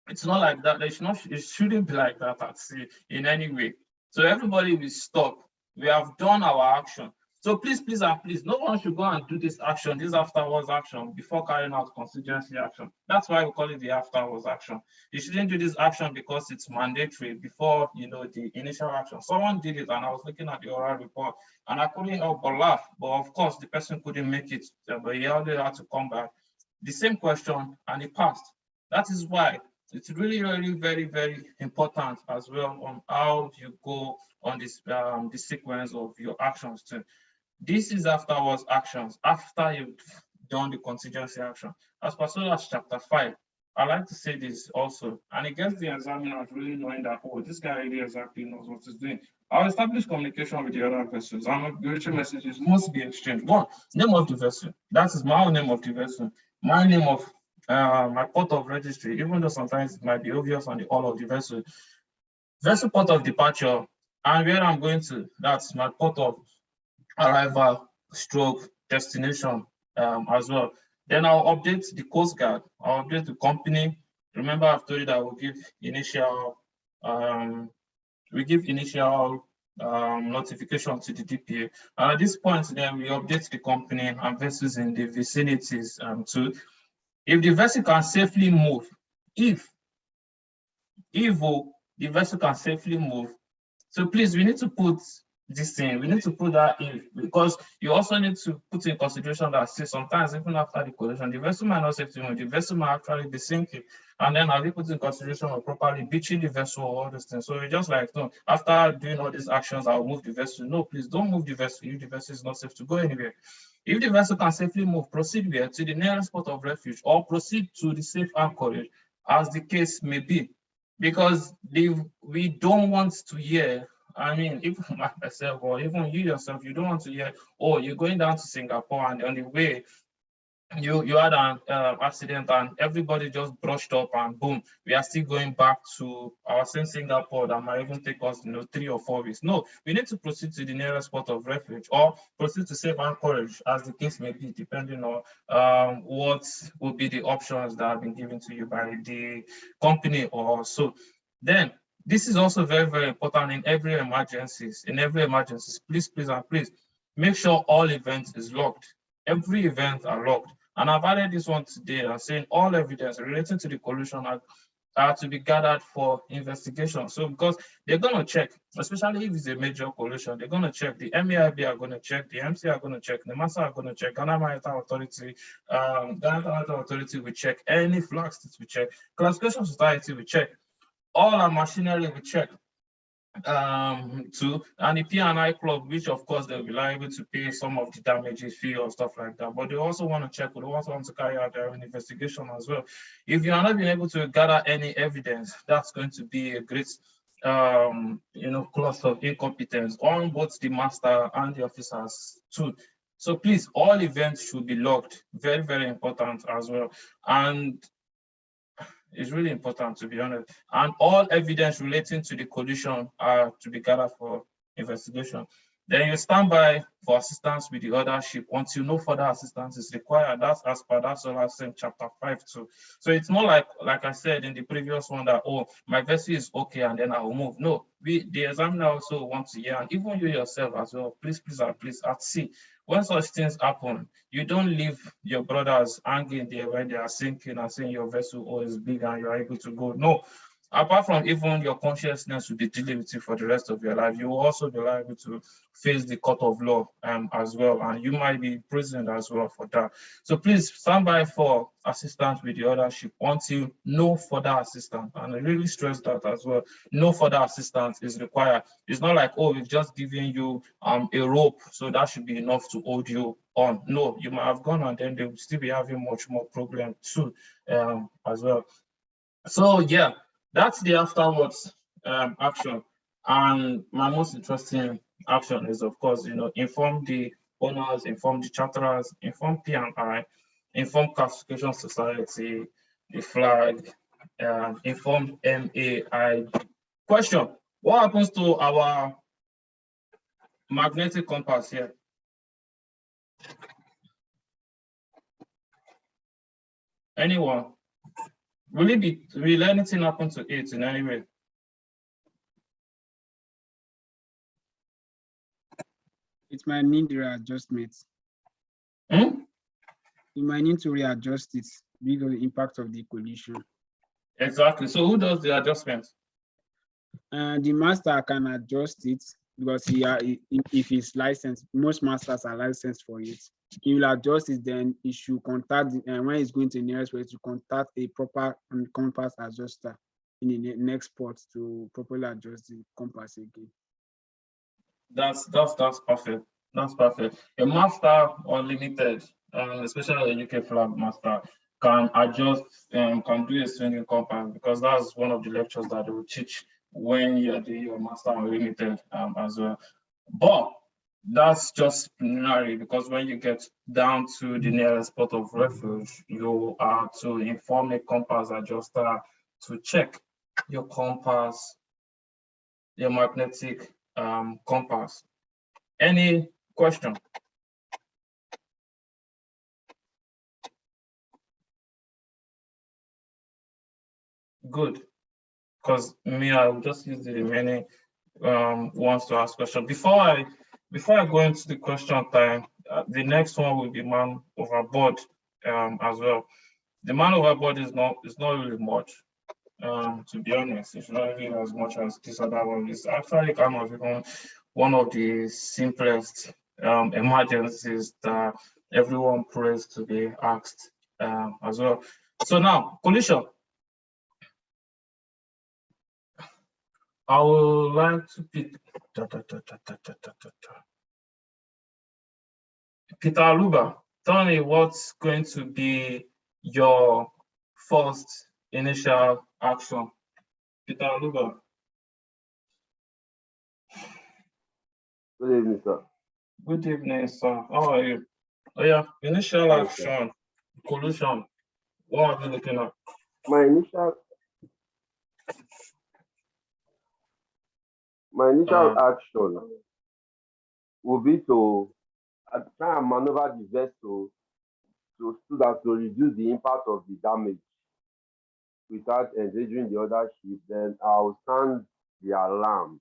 It's not like that. It shouldn't be like that at sea in any way. So everybody will stop. We have done our action. So please, no one should go and do this action, this afterwards action, before carrying out contingency action. That's why we call it the afterwards action. You shouldn't do this action because it's mandatory before the initial action. Someone did it and I was looking at the oral report and I couldn't help but laugh. But of course, the person couldn't make it, but he only had to come back. The same question and he passed. That is why it's really, really very, very important as well on how you go on this the sequence of your actions too. This is afterwards actions, after you've done the contingency action. As per SOLAS chapter 5, I like to say this also, and it gets the examiner really knowing that, oh, this guy really exactly knows what he's doing. I'll establish communication with the other vessels, and obligatory messages must be exchanged. One, name of the vessel. That is my own name of the vessel, my name of my port of registry, even though sometimes it might be obvious on the all of the vessel. Vessel port of departure, and where I'm going to, that's my port of arrival stroke destination as well. Then I'll update the Coast Guard. I'll update the company. Remember, I've told you that we'll give initial notification to the DPA. And at this point, then we update the company and vessels in the vicinities too. If the vessel can safely move, if the vessel can safely move, so please, we need to put this thing, we need to put that in, because you also need to put in consideration that, see, sometimes even after the collision, the vessel might not safely move, the vessel might actually be sinking. And then have you put in consideration of properly beaching the vessel or all these things? So it's just like, no, after doing all these actions, I'll move the vessel. No, please don't move the vessel if the vessel is not safe to go anywhere. If the vessel can safely move, proceed where? To the nearest port of refuge, or proceed to the safe anchorage, as the case may be. Because we don't want to hear, I mean, even myself or even you yourself, you don't want to hear, oh, you're going down to Singapore and on the way, you had an accident and everybody just brushed up and boom, we are still going back to our same Singapore that might even take us, 3 or 4 weeks. No, we need to proceed to the nearest port of refuge or proceed to safe anchorage, as the case may be, depending on what will be the options that have been given to you by the company or so. Then this is also very, very important in every emergencies. Please, and please make sure all events is logged. Every event are logged. And I've added this one today and saying all evidence relating to the collision are to be gathered for investigation. So because they're going to check, especially if it's a major collision, they're going to check, the MEIB are going to check, the MC are going to check, the MASA are going to check, Ghana Maritime Authority, will check, any flags will check, Classification Society will check, all our machinery will check. To and the P&I club, which of course they'll be liable to pay some of the damages fee or stuff like that, but they also want to check, they also want to carry out their own investigation as well. If you are not being able to gather any evidence, that's going to be a great clause of incompetence on both the master and the officers too. So please, all events should be logged. Very, very important as well. And it's really important, to be honest. And all evidence relating to the collision are to be gathered for investigation. Then you stand by for assistance with the other ship until no further assistance is required. That's as per that solar same chapter 5 too. So it's more like I said in the previous one that, oh, my vessel is okay and then I will move. No, the examiner also wants to hear, and even you yourself as well, please at sea. When such things happen, you don't leave your brothers hanging there when they are sinking and saying your vessel is big and you're able to go. No, apart from even your consciousness will be dealing with you for the rest of your life, you will also be liable to face the court of law as well, and you might be imprisoned as well for that. So please stand by for assistance with the other ship until no further assistance, and I really stress that as well. No further assistance is required. It's not like, oh, we've just given you a rope, so that should be enough to hold you on. No, you might have gone and then they will still be having much more problem too as well. So yeah, that's the afterwards action. And my most interesting action is, of course, inform the owners, inform the charterers, inform P&I, inform Classification Society, the flag, inform MAI. Question: what happens to our magnetic compass here? Anyone? Will anything happen to it in any way? It might need readjustment. Hmm? You might need to readjust it because of the impact of the collision. Exactly. So who does the adjustment? The master can adjust it because if he's licensed, most masters are licensed for it. He will adjust it, then he should contact when he's going to the nearest place to contact a proper compass adjuster in the next port to properly adjust the compass again. That's perfect. That's perfect. A master unlimited, especially a UK flag master, can adjust, can do a swinging compass, because that's one of the lectures that they will teach when you're doing your master unlimited as well. But that's just preliminary, because when you get down to the nearest port of refuge, you are to inform a compass adjuster to check your compass, your magnetic compass. Any question? Good. Because me, I will just use the remaining ones to ask question. Before I go into the question time, the next one will be man overboard as well. The man overboard is not really much. To be honest, it's not really as much as this other one. It's actually kind of even one of the simplest emergencies that everyone prays to be asked as well. So now, collision. I would like to pick Peter Aluba. Tell me what's going to be your first initial action. Peter Aluba. Good evening, sir. Good evening, sir. How are you? Oh yeah, initial Fine, action, collusion. What are you looking at? My initial action will be to try and maneuver the vessel so that to reduce the impact of the damage without endangering the other ship. Then I'll sound the alarm.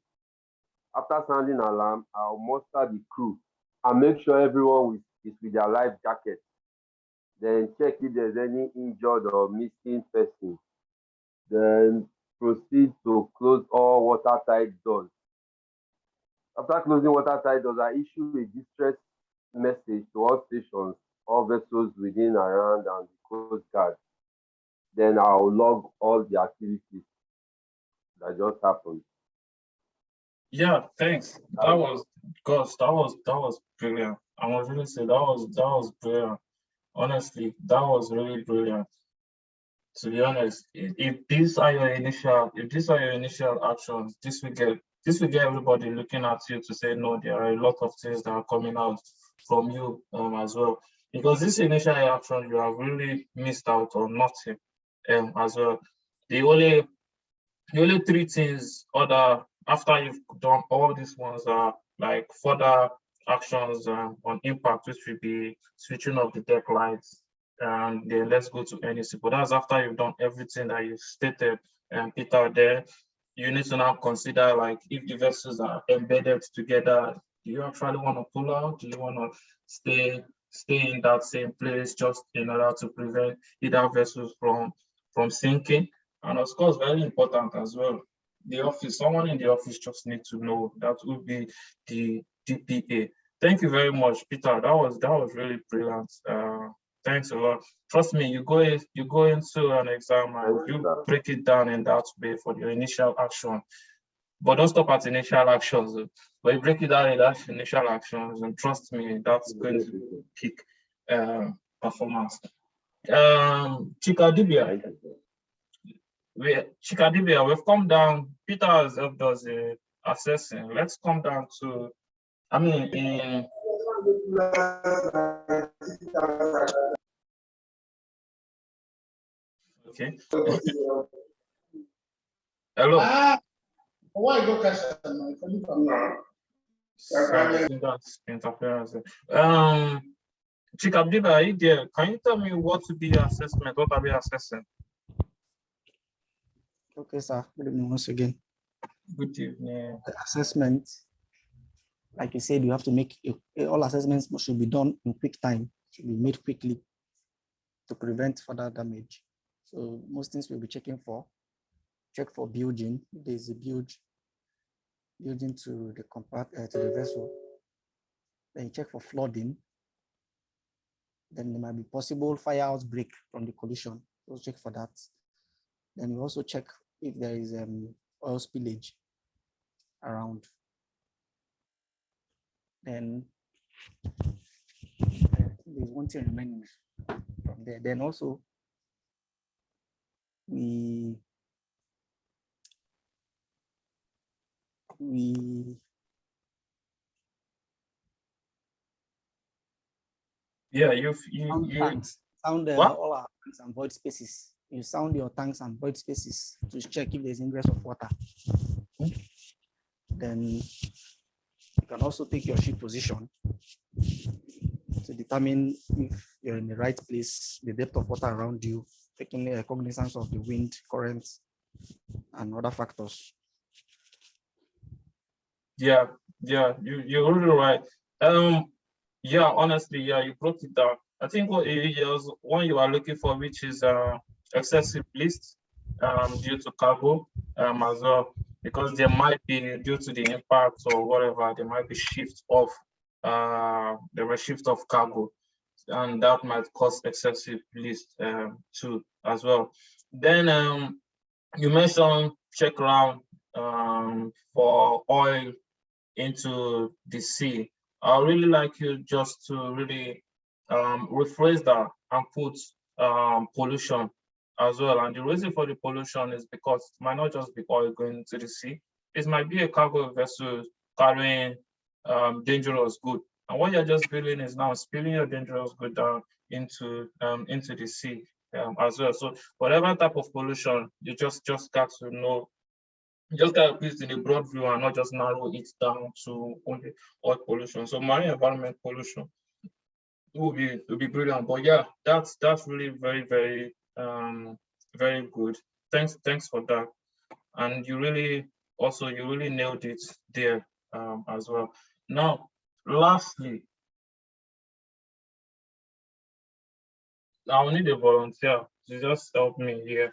After sounding alarm, I'll muster the crew and make sure everyone is with their life jacket. Then check if there's any injured or missing person. Then proceed to close all watertight doors. After closing watertight doors, I issue a distress message to all stations, all vessels within, around, and the Coast Guard. Then I'll log all the activities that just happened. Yeah, thanks. That was brilliant. I must really say that was brilliant. Honestly, that was really brilliant. To be honest, if these are your initial actions, this will get everybody looking at you to say no. There are a lot of things that are coming out from you as well. Because this initial action, you have really missed out on nothing as well. The only three things other after you've done all these ones are like further actions on impact, which will be switching off the deck lights, and then let's go to NEC. But that's after you've done everything that you stated, Peter. There, you need to now consider like if the vessels are embedded together, do you actually want to pull out? Do you want to stay in that same place just in order to prevent either vessels from sinking? And of course, very important as well, someone in the office just need to know. That would be the DPA. Thank you very much, Peter. That was really brilliant. Thanks a lot. Trust me, you go into an exam and you break it down in that way for your initial action. But don't stop at initial actions. But you break it down in that initial actions, and trust me, that's going to kick performance. Chikadibia. We've come down. Peter has helped us assessing. Let's come down to, okay. Hello. Why go catch That's interference. Chikadibia, are you there? Can you tell me what to be your assessment? What are we assessing? Okay, sir. Good evening once again. Good evening. The assessment, like you said, you have to make all assessments should be done in quick time, should be made quickly to prevent further damage. So most things we'll be checking for. Check for building. There's a building to the vessel. Then you check for flooding. Then there might be possible fire outbreak from the collision. So check for that. Then you also check if there is oil spillage around. Then there's one thing remaining from there. Then also we sound all our tanks and void spaces. You sound your tanks and void spaces to check if there's ingress of water. Then you can also take your ship position to determine if you're in the right place, the depth of water around you, taking cognizance of the wind currents, and other factors. Yeah, you're really right. Yeah, honestly, yeah, you broke it down. I think what it is one you are looking for, which is excessive list due to cargo as well, because there might be due to the impact or whatever, there might be shift of cargo, and that might cause excessive list too as well. Then you mentioned check around for oil into the sea. I really like you just to really rephrase that and put pollution as well. And the reason for the pollution is because it might not just be oil going into the sea. It might be a cargo vessel carrying dangerous good. And what you're just doing is now spilling your dangerous good down into the sea as well. So whatever type of pollution, you just got to know, just gotta put it in a broad view and not just narrow it down to only oil pollution. So marine environment pollution will be brilliant. But yeah, that's really very good. Thanks for that. And you really nailed it there as well. Now, lastly, I will need a volunteer to just help me here.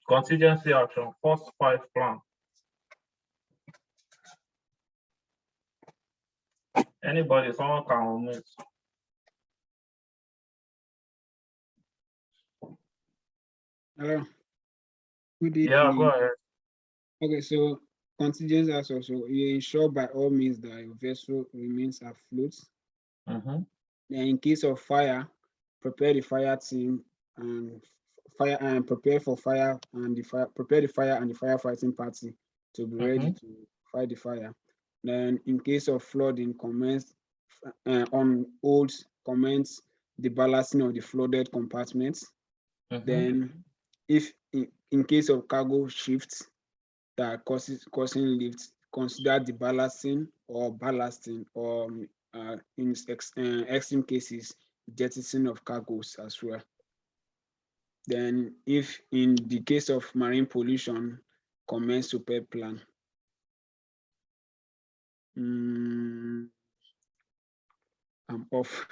Contingency action, first 5 plan. Anybody, someone can omit. Hello. Good Yeah, go evening. ahead. Okay, so contingency as also you ensure by all means that your vessel remains afloat. Mm-hmm. Then in case of fire, prepare the fire team and prepare for fire and prepare the fire and the firefighting party to be ready to fight the fire. Then in case of flooding, commence commence the ballasting of the flooded compartments. Then if in case of cargo shifts that causing lifts, consider the ballasting or in extreme cases, jettisoning of cargoes as well. Then if in the case of marine pollution, commence repair plan. I'm off.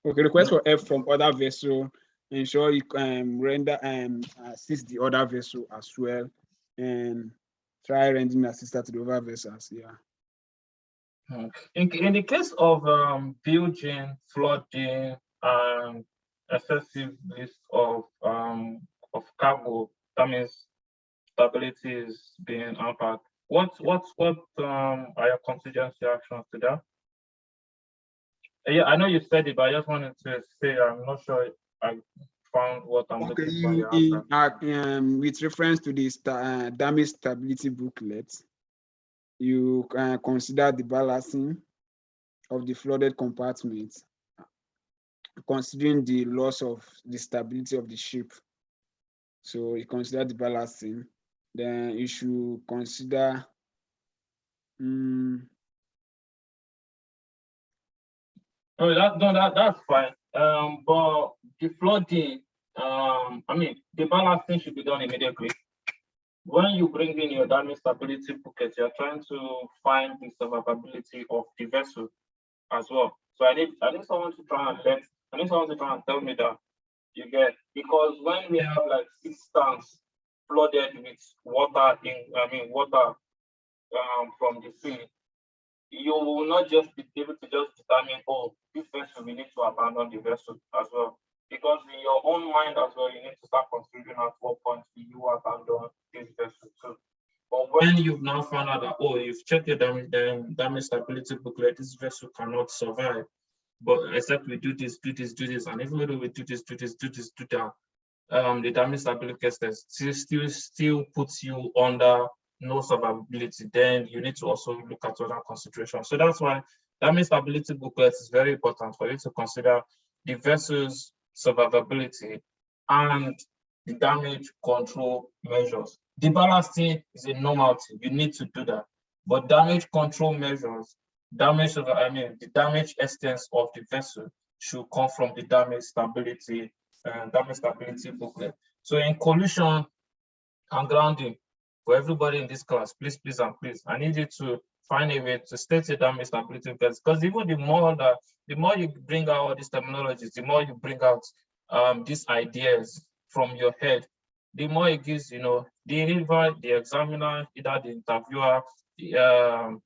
Okay, request for help from other vessel. Ensure you render assist the other vessel as well, and try rendering assistance to the other vessels. Yeah. In the case of bilging, flooding, excessive list of cargo, that means stability is being hampered. What are your contingency actions to that? Yeah, I know you said it, but I just wanted to say I'm not sure I found what I'm Okay, looking for. with reference to this damage stability booklet, you can consider the balancing of the flooded compartments, considering the loss of the stability of the ship. So you consider the balancing. Then you should consider that's fine. But the flooding, I mean, the balancing should be done immediately. When you bring in your damage stability booklet, you're trying to find the survivability of the vessel as well. So I need someone to try and tell me that you get, because when we have like 6 tanks flooded with water from the sea, you will not just be able to just determine, oh, this vessel, we need to abandon the vessel as well. Because in your own mind as well, you need to start considering at what point you abandon this vessel too. But when you've now found out that, oh, you've checked your damage stability booklet, this vessel cannot survive, but except we do this, and even though we do this, do that, the damage stability test still puts you under no survivability, then you need to also look at other considerations. So that's why damage stability booklet is very important for you to consider the vessel's survivability and the damage control measures. The ballasting is a normal thing, you need to do that. But damage control measures, the damage extents of the vessel should come from the damage stability booklet. So in collision and grounding, for everybody in this class, please, please, and please, I need you to find a way to state the damage stability because even the more you bring out all these terminologies, the more you bring out these ideas from your head, the more it gives, the examiner, either the interviewer, even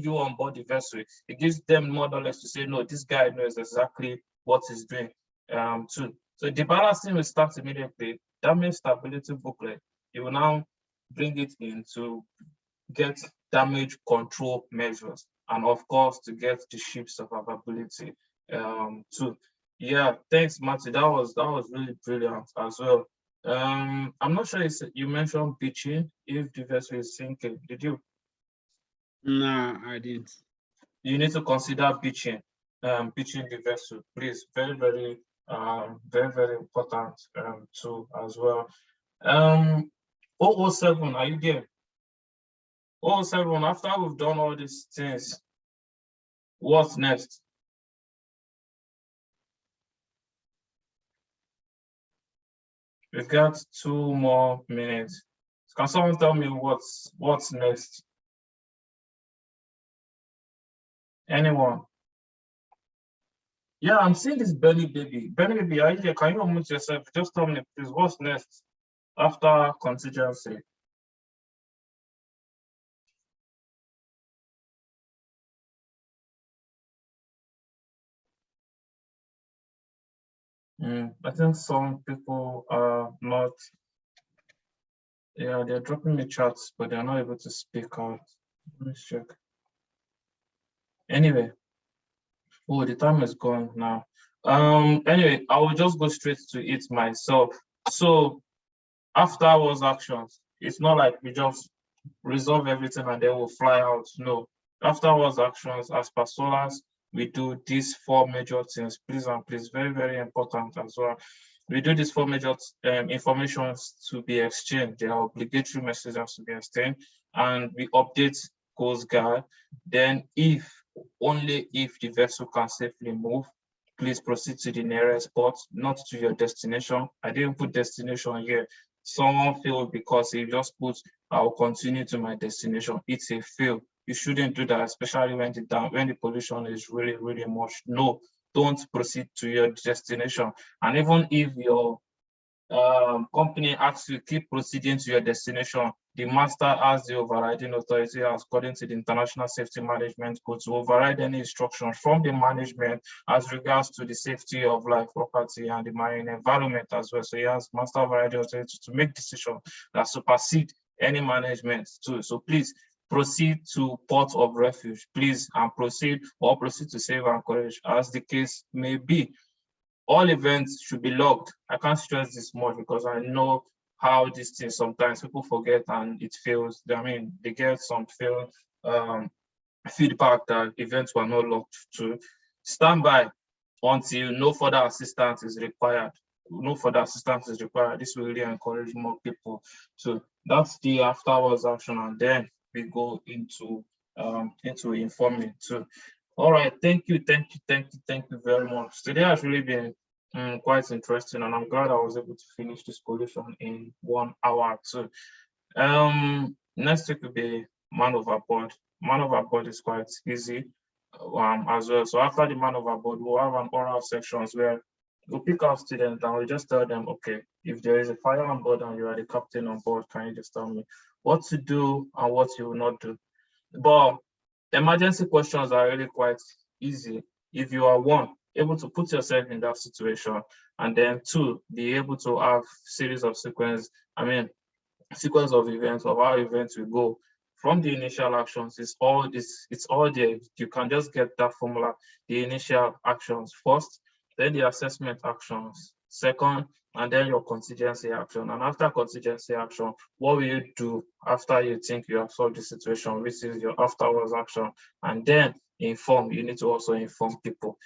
you on board the vessel, it gives them more knowledge to say, no, this guy knows exactly what he's doing too. So the balancing will start immediately. Damage stability booklet, you will now bring it in to get damage control measures, and of course to get the ship's survivability too. Yeah, thanks, Matthew. That was really brilliant as well. I'm not sure you mentioned beaching if the vessel is sinking. Did you? No, I didn't. You need to consider beaching the vessel, please. Very, very very important too as well. 007, are you there? 007, after we've done all these things, what's next? We've got 2 more minutes. Can someone tell me what's next? Anyone? Yeah, I'm seeing this Benny baby. Benny baby, are you here? Can you unmute yourself? Just tell me, please, what's next after contingency? I think some people are not, yeah, they're dropping me chats, but they're not able to speak out. Let me check. Anyway, oh, the time is gone now. Anyway, I will just go straight to it myself. So afterwards actions, it's not like we just resolve everything and then we'll fly out. No, afterwards actions, as per SOLAS, we do these 4 major things. Please and please, very, very important as well. We do these 4 major informations to be exchanged. There are obligatory messages to be exchanged, and we update Coast Guard. Then only if the vessel can safely move, please proceed to the nearest port, not to your destination. I didn't put destination here. Someone failed because he just put, I'll continue to my destination. It's a fail. You shouldn't do that, especially when the pollution is really, really much. No, don't proceed to your destination. And even if your company asks you keep proceeding to your destination, the master has the overriding authority according to the International Safety Management Code to override any instruction from the management as regards to the safety of life, property, and the marine environment as well. So he has master overriding authority to make decisions that supersede any management too. So please proceed to port of refuge, please, and proceed to save and courage as the case may be. All events should be logged. I can't stress this much because I know how these things sometimes people forget and it fails. I mean, they get some failed feedback that events were not logged to. Stand by until no further assistance is required. No further assistance is required. This will really encourage more people. So that's the afterwards action, and then we go into informing too. All right, thank you very much. Today has really been quite interesting, and I'm glad I was able to finish this collision in 1 hour too. Next week will be man overboard. Man overboard is quite easy as well. So after the man overboard, we'll have an oral sections where we'll pick out students and we'll just tell them, okay, if there is a fire on board and you are the captain on board, can you just tell me what to do and what you will not do? But emergency questions are really quite easy if you are, 1, able to put yourself in that situation, and then 2, be able to have series of sequence of events of how events will go from the initial actions. It's all there. You can just get that formula, the initial actions first, then the assessment actions second, and then your contingency action. And after contingency action, what will you do after you think you have solved the situation, which is your afterwards action? And then inform. You need to also inform people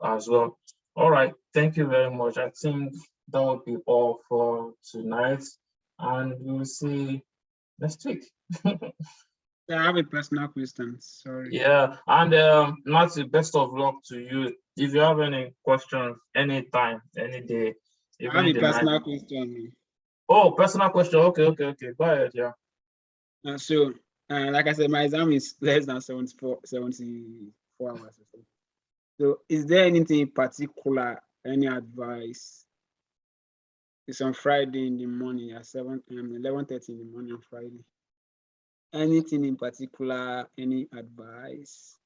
as well. All right, thank you very much. I think that will be all for tonight, and we'll see next week. I have a personal question. Sorry. Yeah, and Matthew, best of luck to you. If you have any questions, anytime, any day, I have even a the night. personal question. Oh, personal question. Okay. Go ahead. Yeah. So, like I said, my exam is less than 74 hours or so. So, is there anything in particular, any advice? It's on Friday in the morning at 11:30 in the morning on Friday. Anything in particular, any advice?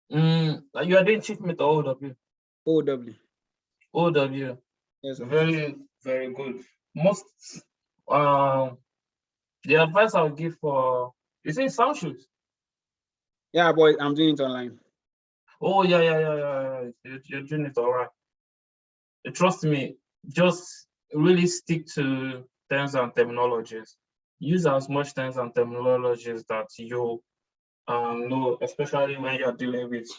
You are doing chief mate or OW? OW. OW. Yes, sir. Very good. Most the advice I would give for is it sound shoot? Yeah, boy, I'm doing it online. Oh yeah. You're doing it all right. Trust me, just really stick to terms and terminologies. Use as much terms and terminologies that you know, especially when you're dealing with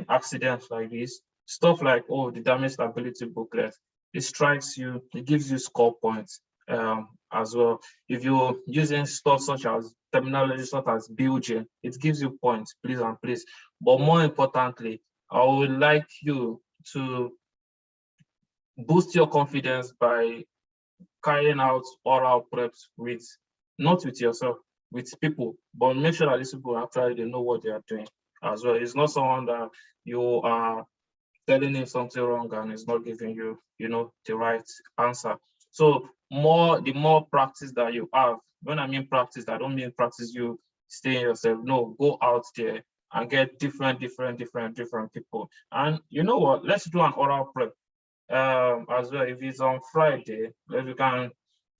accidents like this. Stuff like, oh, the damage stability booklet. It strikes you, it gives you score points as well. If you're using stuff such as terminology such as building, it gives you points, please and please. But more importantly, I would like you to boost your confidence by carrying out oral preps with, not with yourself, with people, but make sure that these people actually they know what they are doing as well. It's not someone that you are telling him something wrong and it's not giving you, the right answer. So the more practice that you have, when I mean practice, I don't mean practice you stay yourself. No, go out there and get different people. And you know what? Let's do an oral prep as well. If it's on Friday, if you can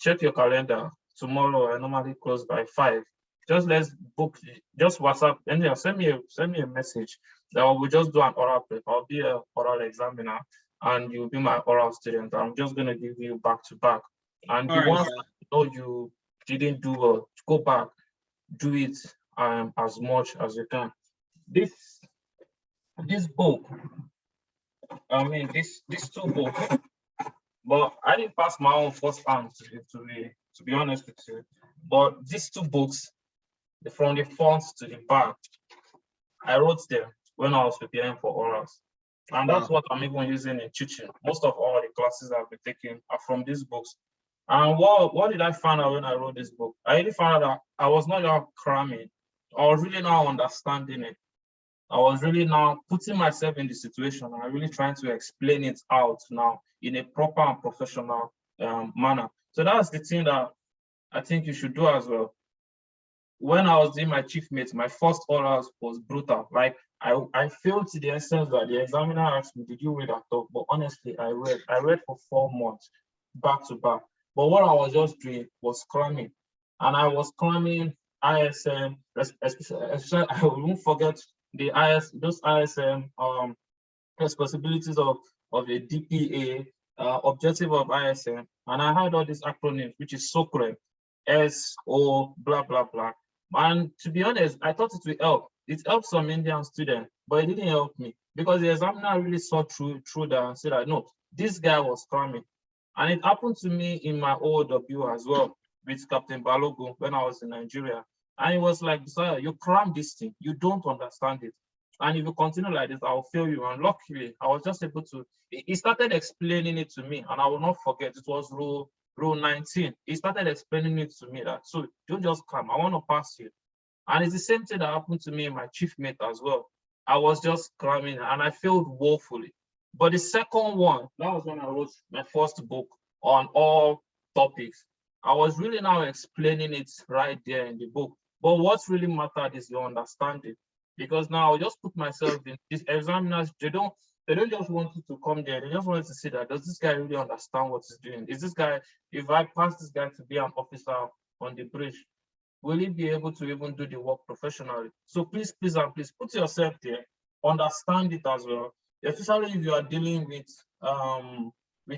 check your calendar. Tomorrow I normally close by 5. Just let's book, just WhatsApp and send me a message that we'll just do an oral prep. I'll be an oral examiner and you'll be my oral student. I'm just gonna give you back to back. And All the right, ones sir. that you know you didn't do well, go back, do it as much as you can. This book, these two books. But I didn't pass my own first time to be honest with you. But these two books, from the front to the back, I wrote them when I was preparing for orals. And that's Wow. what I'm even using in teaching. Most of all the classes I've been taking are from these books. And what did I find out when I wrote this book? I really found out that I was not just cramming. I was really now understanding it. I was really now putting myself in the situation and really trying to explain it out now in a proper and professional manner. So that's the thing that I think you should do as well. When I was doing my chief mates, my first orals was brutal. Like I failed to the essence that the examiner asked me, did you read at all? But honestly, I read for 4 months back to back. But what I was just doing was cramming. And I was cramming ISM, especially I won't forget those ISM responsibilities of a DPA, objective of ISM, and I had all these acronyms, which is SOCRE, SO, blah, blah, blah. And to be honest, I thought it would help. It helped some Indian students, but it didn't help me because the examiner really saw through that and said that, no, this guy was cramming. And it happened to me in my OW as well with Captain Balogun when I was in Nigeria. And it was like, Busayo, you cram this thing, you don't understand it. And if you continue like this, I'll fail you. And luckily, I was just able to, he started explaining it to me, and I will not forget, it was rule 19. He started explaining it to me that, so don't just come, I want to pass you. And it's the same thing that happened to me in my chief mate as well. I was just cramming and I failed woefully. But the second one, that was when I wrote my first book on all topics. I was really now explaining it right there in the book. But what's really mattered is your understanding. Because now I'll just put myself in these examiners, they don't just want you to come there. They just want to see that, does this guy really understand what he's doing? Is this guy, if I pass this guy to be an officer on the bridge, will he be able to even do the work professionally? So please put yourself there, understand it as well, especially if you are dealing with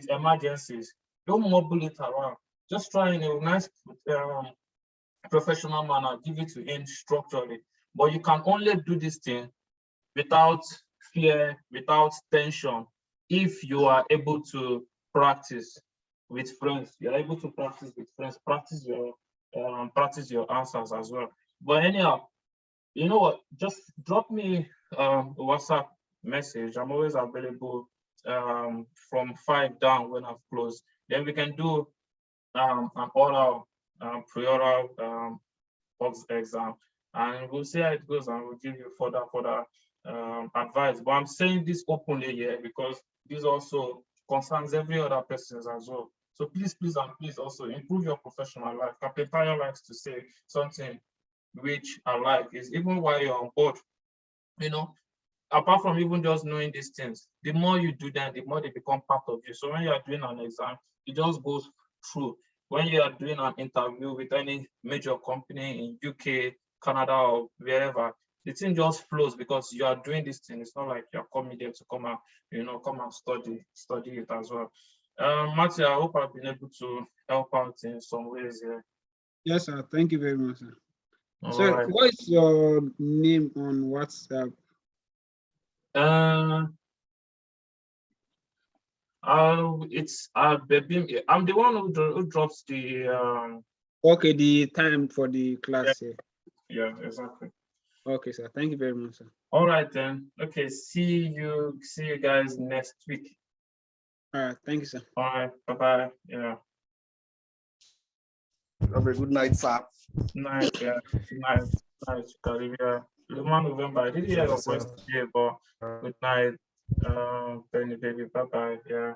emergencies. Don't mobile it around. Just try in a nice professional manner, give it to him structurally. But you can only do this thing without fear, without tension, if you are able to practice with friends. You're able to practice with friends, practice your answers as well. But anyhow, you know what? Just drop me a WhatsApp message. I'm always available from 5 down when I've closed. Then we can do an oral pre-oral exam, and we'll see how it goes, and we'll give you further advice. But I'm saying this openly here because this also concerns every other person as well. So please and please also improve your professional life. Captain Tayo likes to say something which I like is, even while you're on board, you know, apart from even just knowing these things, the more you do them, the more they become part of you. So when you are doing an exam, it just goes through. When you are doing an interview with any major company in UK, Canada, or wherever, the thing just flows because you are doing this thing. It's not like you're coming there to come and, come and study it as well. Matthew, I hope I've been able to help out in some ways here. Yes, sir. Thank you very much, sir. All So, right. what is your name on WhatsApp? It's baby. I'm the one who drops the Okay, the time for the class here. Yeah, exactly. Okay, sir. Thank you very much, sir. All right then. Okay, see you guys next week. All right, thank you, sir. All right, bye-bye. Yeah. Have a good night, sir. Night, yeah. Night, Caribbean. November. I didn't hear your voice today, but good night. Penny baby, bye-bye. Yeah.